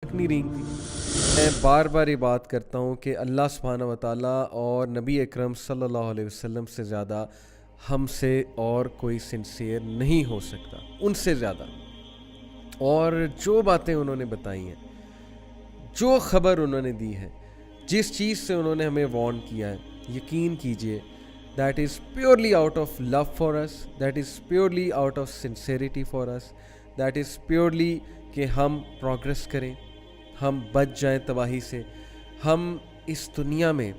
نہیں رینگتی۔ میں بار بار یہ بات کرتا ہوں کہ اللہ سبحانہ و تعالیٰ اور نبی اکرم صلی اللہ علیہ وسلم سے زیادہ ہم سے اور کوئی سنسیئر نہیں ہو سکتا، ان سے زیادہ۔ اور جو باتیں انہوں نے بتائی ہیں، جو خبر انہوں نے دی ہے، جس چیز سے انہوں نے ہمیں وارن کیا ہے، یقین کیجئے that is purely out of love for us, that is purely out of sincerity for us, that is purely کہ ہم پروگریس کریں، ہم بچ جائیں تباہی سے۔ ہم اس دنیا میں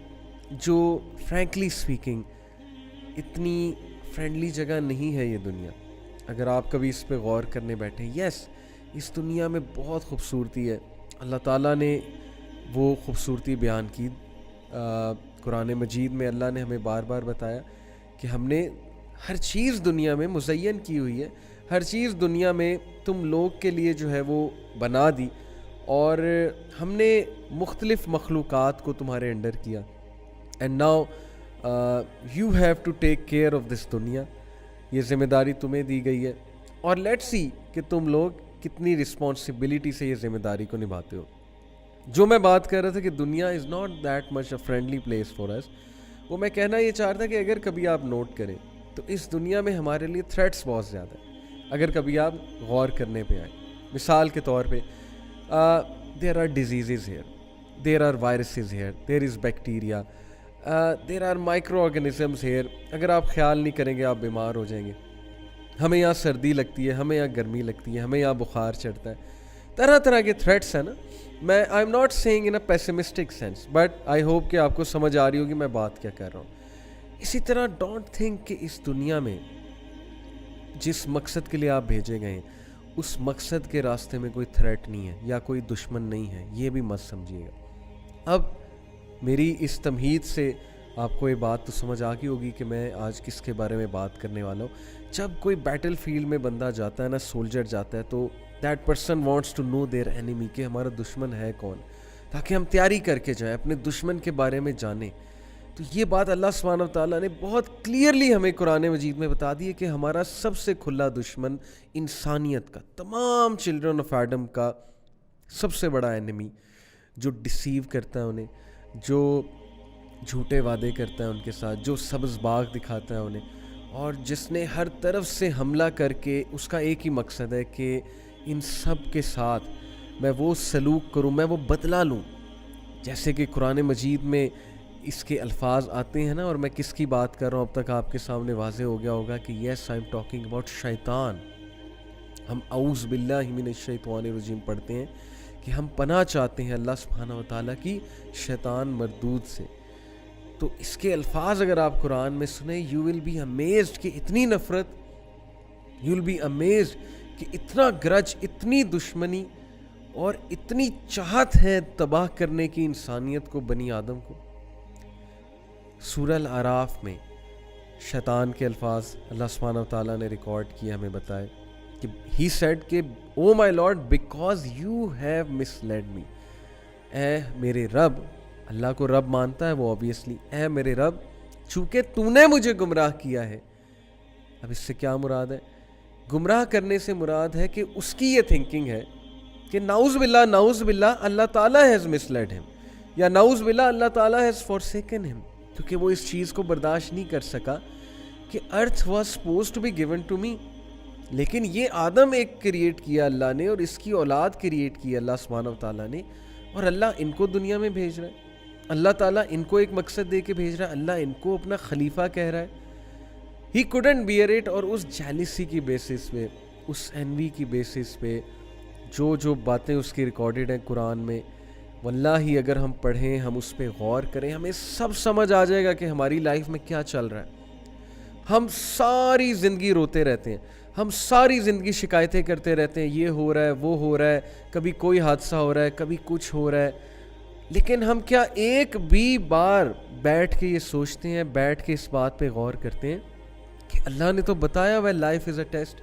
جو فرینکلی اسپیکنگ اتنی فرینڈلی جگہ نہیں ہے یہ دنیا، اگر آپ کبھی اس پہ غور کرنے بیٹھیں، یس اس دنیا میں بہت خوبصورتی ہے، اللہ تعالیٰ نے وہ خوبصورتی بیان کی۔ قرآن مجید میں اللہ نے ہمیں بار بار بتایا کہ ہم نے ہر چیز دنیا میں مزین کی ہوئی ہے، ہر چیز دنیا میں تم لوگ کے لیے جو ہے وہ بنا دی، اور ہم نے مختلف مخلوقات کو تمہارے انڈر کیا۔ And now you have to take care of this دنیا، یہ ذمہ داری تمہیں دی گئی ہے، اور لیٹ سی کہ تم لوگ کتنی رسپانسبلٹی سے یہ ذمہ داری کو نبھاتے ہو۔ جو میں بات کر رہا تھا کہ دنیا is not that much a friendly place for us, وہ میں کہنا یہ چاہ رہا تھا کہ اگر کبھی آپ نوٹ کریں تو اس دنیا میں ہمارے لیے تھریٹس بہت زیادہ ہیں، اگر کبھی آپ غور کرنے پہ آئیں۔ مثال کے طور پہ there are diseases here, there are viruses here, there is bacteria, there are microorganisms here۔ اگر آپ خیال نہیں کریں گے آپ بیمار ہو جائیں گے۔ ہمیں یہاں سردی لگتی ہے، ہمیں یہاں گرمی لگتی ہے، ہمیں یہاں بخار چڑھتا ہے، طرح طرح کے تھریٹس ہیں نا۔ میں I am not saying in a pessimistic sense, but I hope کہ آپ کو سمجھ آ رہی ہوگی میں بات کیا کر رہا ہوں۔ اسی طرح ڈونٹ تھنک کہ اس دنیا میں جس مقصد کے لیے آپ بھیجے گئے ہیں اس مقصد کے راستے میں کوئی تھریٹ نہیں ہے یا کوئی دشمن نہیں ہے، یہ بھی مت سمجھیے گا۔ اب میری اس تمہید سے آپ کو یہ بات تو سمجھ آ گئی ہوگی کہ میں آج کس کے بارے میں بات کرنے والا ہوں۔ جب کوئی بیٹل فیلڈ میں بندہ جاتا ہے نا، سولجر جاتا ہے، تو that person wants to know their enemy, کہ ہمارا دشمن ہے کون، تاکہ ہم تیاری کر کے جائیں، اپنے دشمن کے بارے میں جانیں۔ تو یہ بات اللہ سبحانہ و تعالیٰ نے بہت کلیئرلی ہمیں قرآن مجید میں بتا دی ہے کہ ہمارا سب سے کھلا دشمن انسانیت کا، تمام چلڈرن آف ایڈم کا سب سے بڑا اینیمی، جو ڈسیو کرتا ہے انہیں، جو جھوٹے وعدے کرتا ہے ان کے ساتھ، جو سبز باغ دکھاتا ہے انہیں، اور جس نے ہر طرف سے حملہ کر کے اس کا ایک ہی مقصد ہے کہ ان سب کے ساتھ میں وہ سلوک کروں، میں وہ بدلہ لوں۔ جیسے کہ قرآن مجید میں اس کے الفاظ آتے ہیں نا، اور میں کس کی بات کر رہا ہوں اب تک آپ کے سامنے واضح ہو گیا ہوگا کہ یس آئی ایم ٹاکنگ اباؤٹ شیطان۔ ہم اعوذ باللہ من الشیطان الرجیم پڑھتے ہیں کہ ہم پناہ چاہتے ہیں اللہ سبحانہ و تعالیٰ کی شیطان مردود سے۔ تو اس کے الفاظ اگر آپ قرآن میں سنیں، یو ول بی امیزڈ کہ اتنی نفرت، یو ول بی امیزڈ کہ اتنا گرج، اتنی دشمنی اور اتنی چاہت ہے تباہ کرنے کی انسانیت کو، بنی آدم کو۔ سورہ الاعراف میں شیطان کے الفاظ اللہ سبحانہ و تعالیٰ نے ریکارڈ کیے، ہمیں بتائے کہ ہی سیڈ کہ oh my lord because you have misled me, اے میرے رب، اللہ کو رب مانتا ہے وہ اوبیسلی، اے میرے رب چونکہ تو نے مجھے گمراہ کیا ہے۔ اب اس سے کیا مراد ہے؟ گمراہ کرنے سے مراد ہے کہ اس کی یہ تھنکنگ ہے کہ نعوذ باللہ اللہ تعالیٰ ہیز مس لیڈ ہم، یا نعوذ باللہ اللہ تعالیٰ ہیز فورسیکن ہم، کیونکہ وہ اس چیز کو برداشت نہیں کر سکا کہ earth was supposed to be given to me, لیکن یہ آدم ایک کریٹ کیا اللہ نے، اور اس کی اولاد کریٹ کی اللہ سبحانہ و تعالیٰ نے، اور اللہ ان کو دنیا میں بھیج رہا ہے، اللہ تعالیٰ ان کو ایک مقصد دے کے بھیج رہا ہے، اللہ ان کو اپنا خلیفہ کہہ رہا ہے۔ ہی couldn't bear it، اور اس جیلسی کی بیسس پہ، اس انوی کی بیسس پہ جو باتیں اس کی ریکارڈڈ ہیں قرآن میں، واللہ اگر ہم پڑھیں، ہم اس پہ غور کریں، ہمیں سب سمجھ آ جائے گا کہ ہماری لائف میں کیا چل رہا ہے۔ ہم ساری زندگی روتے رہتے ہیں، ہم ساری زندگی شکایتیں کرتے رہتے ہیں، یہ ہو رہا ہے، وہ ہو رہا ہے، کبھی کوئی حادثہ ہو رہا ہے، کبھی کچھ ہو رہا ہے، لیکن ہم کیا ایک بھی بار بیٹھ کے یہ سوچتے ہیں، بیٹھ کے اس بات پہ غور کرتے ہیں کہ اللہ نے تو بتایا ہوا ہے لائف از اے ٹیسٹ،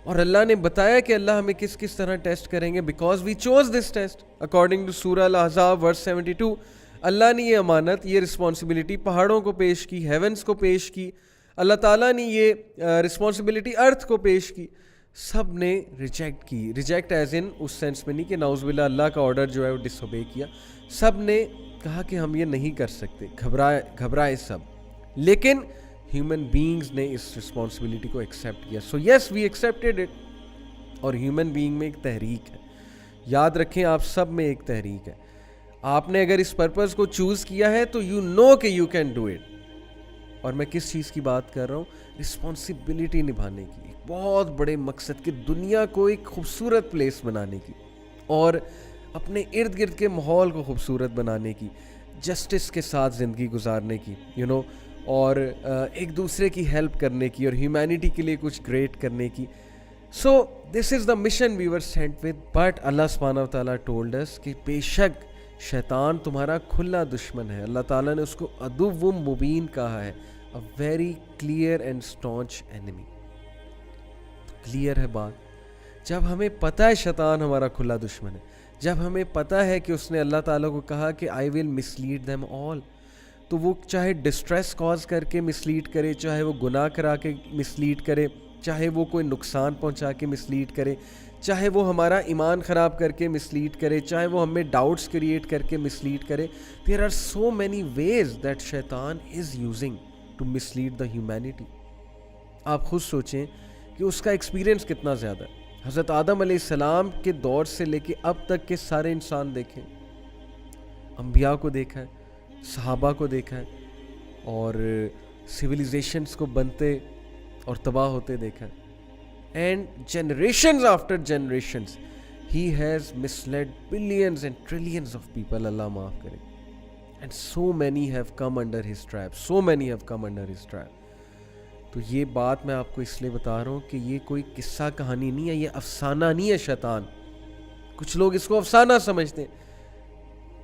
اور اللہ نے بتایا کہ اللہ ہمیں کس کس طرح ٹیسٹ کریں گے، because we choose this test according to Surah al-Ahzab ورس 72۔ اللہ نے یہ امانت، یہ رسپانسبلٹی پہاڑوں کو پیش کی، ہیونس کو پیش کی، اللہ تعالیٰ نے یہ رسپانسبلٹی ارتھ کو پیش کی۔ سب نے ریجیکٹ کی. ریجیکٹ ایز ان اس سینس میں نہیں کہ نعوذ باللہ اللہ کا آرڈر جو ہے وہ ڈس اوبے کیا. سب نے کہا کہ ہم یہ نہیں کر سکتے, گھبرائے سب. لیکن ہیومن بینگز نے اس رسپانسبلٹی کو ایکسیپٹ کیا. سو یس وی ایکسیپٹیڈ اٹ. اور ہیومن بینگ میں ایک تحریک ہے, یاد رکھیں آپ سب میں ایک تحریک ہے. آپ نے اگر اس پرپز کو چوز کیا ہے تو یو نو کہ یو کین ڈو اٹ. اور میں کس چیز کی بات کر رہا ہوں؟ رسپانسبلٹی نبھانے کی, ایک بہت بڑے مقصد کی, دنیا کو ایک خوبصورت پلیس بنانے کی, اور اپنے ارد گرد کے ماحول کو خوبصورت بنانے کی, جسٹس کے ساتھ زندگی گزارنے کی, اور ایک دوسرے کی ہیلپ کرنے کی, اور ہیومینٹی کے لیے کچھ گریٹ کرنے کی. So this is the mission we were sent with. But اللہ سبحانہ و تعالیٰ ٹولڈ اس کہ بے شک شیطان تمہارا کھلا دشمن ہے. اللہ تعالیٰ نے اس کو عدو مبین کہا ہے, a very clear and staunch enemy. Clear ہے بات. جب ہمیں پتہ ہے شیطان ہمارا کھلا دشمن ہے, جب ہمیں پتہ ہے کہ اس نے اللہ تعالیٰ کو کہا کہ I will mislead them all, تو وہ چاہے ڈسٹریس کاز کر کے مسلیڈ کرے, چاہے وہ گناہ کرا کے مسلیڈ کرے, چاہے وہ کوئی نقصان پہنچا کے مسلیڈ کرے, چاہے وہ ہمارا ایمان خراب کر کے مسلیڈ کرے, چاہے وہ ہمیں ڈاؤٹس کریٹ کر کے مسلیڈ کرے. There are so many ways that شیطان is using to mislead the humanity. آپ خود سوچیں کہ اس کا ایکسپیرینس کتنا زیادہ ہے. حضرت آدم علیہ السلام کے دور سے لے کے اب تک کے سارے انسان دیکھیں, انبیاء کو دیکھا ہے, صحابہ کو دیکھا ہے, اور سویلائزیشنز کو بنتے اور تباہ ہوتے دیکھا ہے. And generations after generations he has misled billions and trillions of people, اللہ معاف کرے. And so many have come under his trap. So many have come under his trap. تو یہ بات میں آپ کو اس لیے بتا رہا ہوں کہ یہ کوئی قصہ کہانی نہیں ہے, یہ افسانہ نہیں ہے شیطان. کچھ لوگ اس کو افسانہ سمجھتے ہیں,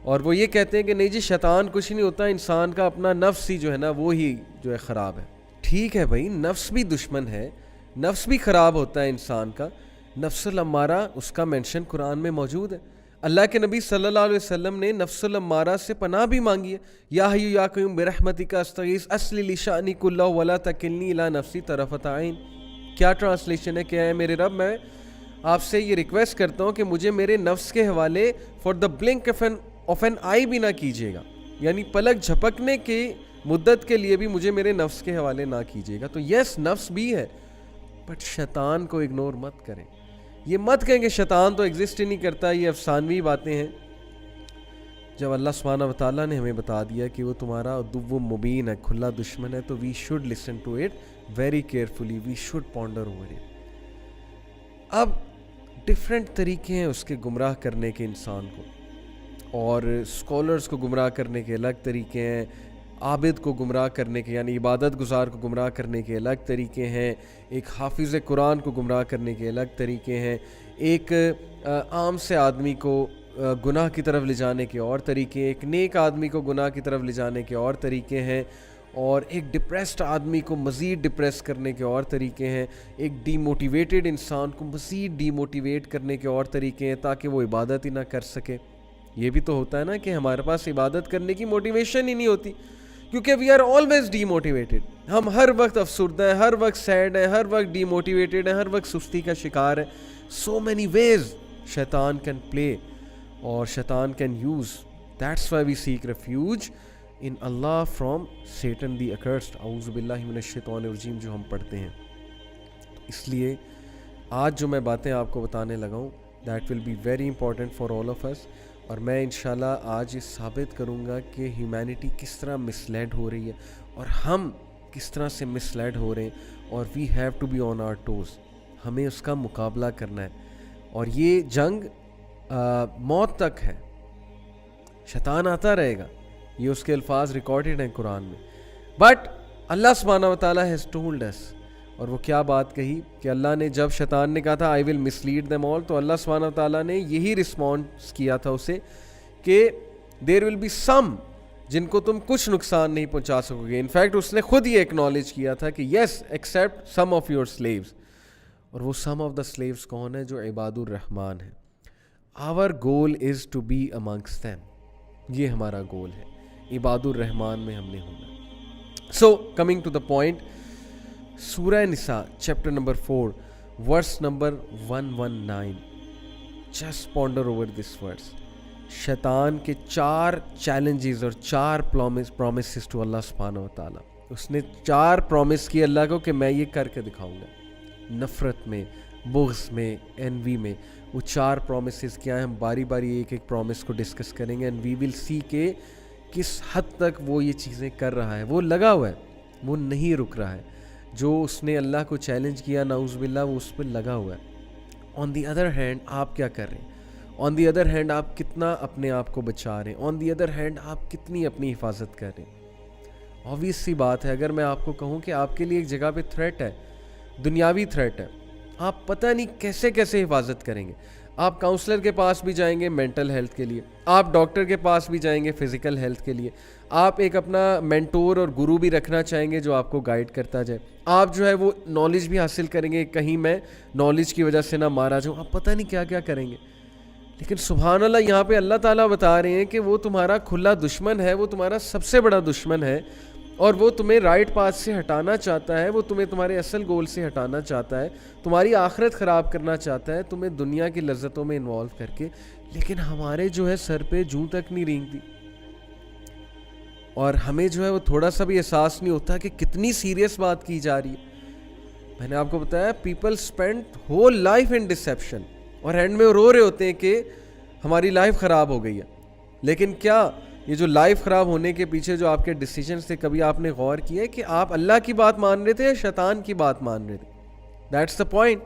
اور وہ یہ کہتے ہیں کہ نہیں جی شیطان کچھ نہیں ہوتا, انسان کا اپنا نفس ہی جو ہے نا وہی جو ہے خراب ہے. ٹھیک ہے بھائی, نفس بھی دشمن ہے, نفس بھی خراب ہوتا ہے انسان کا. نفس الامارہ اس کا مینشن قرآن میں موجود ہے. اللہ کے نبی صلی اللہ علیہ وسلم نے نفس الامارہ سے پناہ بھی مانگی ہے. یا حی یا قیوم برحمتک استغیث اصلح لی شأنی کلہ ولا تکلنی الی نفسی طرفۃ عین. کیا ٹرانسلیشن ہے؟ کہ اے میرے رب, میں آپ سے یہ ریکویسٹ کرتا ہوں کہ مجھے میرے نفس کے حوالے for the blink of an eye بھی نہ کیجیے گا, یعنی پلک جھپکنے کی مدت کے لیے بھی مجھے میرے نفس کے حوالے نہ کیجیے گا. تو یس نفس بھی ہے, بٹ شیطان کو اگنور مت کریں. یہ مت کہیں کہ شیطان تو ایگزسٹ ہی نہیں کرتا, یہ افسانوی باتیں ہیں. جب اللہ سبحانہ و تعالیٰ نے ہمیں بتا دیا کہ وہ تمہارا عدو مبین ہے, کھلا دشمن ہے, تو we should listen to it very carefully, we should ponder over it. اب ڈفرینٹ طریقے ہیں اس کے گمراہ کرنے کے انسان کو, اور اسکالرس کو گمراہ کرنے کے الگ طریقے ہیں, عابد کو گمراہ کرنے کے یعنی عبادت گزار کو گمراہ کرنے کے الگ طریقے ہیں, ایک حافظ قرآن کو گمراہ کرنے کے الگ طریقے ہیں, ایک عام سے آدمی کو گناہ کی طرف لے جانے کے اور طریقے, ایک نیک آدمی کو گناہ کی طرف لے جانے کے اور طریقے ہیں, اور ایک ڈپریسڈ آدمی کو مزید ڈپریس کرنے کے اور طریقے ہیں, ایک ڈی موٹیویٹڈ انسان کو مزید ڈی موٹیویٹ کرنے کے اور طریقے ہیں تاکہ وہ عبادت ہی نہ کر سکے. یہ بھی تو ہوتا ہے نا کہ ہمارے پاس عبادت کرنے کی موٹیویشن ہی نہیں ہوتی, کیونکہ we are always demotivated. ہم ہر وقت افسردہ ہیں, ہر وقت سیڈ ہیں, ہر وقت ڈی موٹیویٹڈ ہیں, ہر وقت سستی کا شکار ہے. سو مینی ویز شیطان کین پلے اور شیطان can use. That's why we seek refuge in اللہ فرام سیٹن دی اکرسڈ. اعوذ باللہ من الشیطان الرجیم جو ہم پڑھتے ہیں. اس لیے آج جو میں باتیں آپ کو بتانے لگا ہوں that will be very important for all of us. اور میں انشاءاللہ آج یہ ثابت کروں گا کہ ہیومینٹی کس طرح مسلیڈ ہو رہی ہے اور ہم کس طرح سے مسلیڈ ہو رہے ہیں, اور we have to be on our toes. ہمیں اس کا مقابلہ کرنا ہے, اور یہ جنگ موت تک ہے. شیطان آتا رہے گا, یہ اس کے الفاظ ریکارڈڈ ہیں قرآن میں. بٹ اللہ سبحانہ و تعالیٰ ہیز ٹولڈ اس, اور وہ کیا بات کہی کہ اللہ نے جب شیطان نے کہا تھا آئی ول مسلیڈ دیم آل, تو اللہ سبحانہ و تعالیٰ نے یہی رسپانس کیا تھا اسے کہ دیر ول بی سم جن کو تم کچھ نقصان نہیں پہنچا سکو گے. انفیکٹ اس نے خود یہ ایکنالج کیا تھا کہ yes accept some of your slaves. اور وہ سم آف دا سلیوز کون ہے؟ جو عباد الرحمن ہے. آور گول از ٹو بی امنگسٹ دیم, یہ ہمارا گول ہے, عباد الرحمن میں ہم نے ہونا. So coming to the point, سورہ نساء chapter number 4 verse number 119. Just ponder over this verse. شیطان کے 4 چیلنجز اور 4 پرومسز ٹو اللہ سبحانہ و تعالیٰ. اس نے 4 پرومس کیے اللہ کو کہ میں یہ کر کے دکھاؤں گا. نفرت میں, بغض میں, انوی میں. وہ 4 پرومسز کیا ہیں, ہم باری باری ایک ایک پرومس کو ڈسکس کریں گے اینڈ وی ول سی کہ کس حد تک وہ یہ چیزیں کر رہا ہے. وہ لگا ہوا ہے, وہ نہیں رک رہا ہے. جو اس نے اللہ کو چیلنج کیا نعوذ باللہ, وہ اس پہ لگا ہوا ہے. آن دی ادر ہینڈ آپ کیا کر رہے ہیں؟ آن دی ادر ہینڈ آپ کتنا اپنے آپ کو بچا رہے ہیں؟ آن دی ادر ہینڈ آپ کتنی اپنی حفاظت کر رہے ہیں؟ آبویس سی بات ہے, اگر میں آپ کو کہوں کہ آپ کے لیے ایک جگہ پہ تھریٹ ہے, دنیاوی تھریٹ ہے, آپ پتہ نہیں کیسے کیسے حفاظت کریں گے. آپ کاؤنسلر کے پاس بھی جائیں گے مینٹل ہیلتھ کے لیے, آپ ڈاکٹر کے پاس بھی جائیں گے فزیکل ہیلتھ کے لیے, آپ ایک اپنا مینٹور اور گرو بھی رکھنا چاہیں گے جو آپ کو گائیڈ کرتا جائے, آپ جو ہے وہ نالج بھی حاصل کریں گے, کہیں میں نالج کی وجہ سے نہ مارا جاؤں, آپ پتہ نہیں کیا کیا کریں گے. لیکن سبحان اللہ, یہاں پہ اللہ تعالیٰ بتا رہے ہیں کہ وہ تمہارا کھلا دشمن ہے, وہ تمہارا سب سے بڑا دشمن ہے, اور وہ تمہیں رائٹ پاتھ سے ہٹانا چاہتا ہے, وہ تمہیں تمہارے اصل گول سے ہٹانا چاہتا ہے, تمہاری آخرت خراب کرنا چاہتا ہے, تمہیں دنیا کی لذتوں میں انوالو کر کے. لیکن ہمارے جو ہے سر پہ جوں تک نہیں رینگتی, اور ہمیں جو ہے وہ تھوڑا سا بھی احساس نہیں ہوتا کہ کتنی سیریس بات کی جا رہی ہے. میں نے آپ کو بتایا پیپل اسپینڈ ہول لائف ان ڈسیپشن, اور اینڈ میں وہ رو رہے ہوتے ہیں کہ ہماری لائف خراب ہو گئی ہے. لیکن کیا یہ جو لائف خراب ہونے کے پیچھے جو آپ کے ڈیسیجنز تھے, کبھی آپ نے غور کیا ہے کہ آپ اللہ کی بات مان رہے تھے یا شیطان کی بات مان رہے تھے؟ That's the point.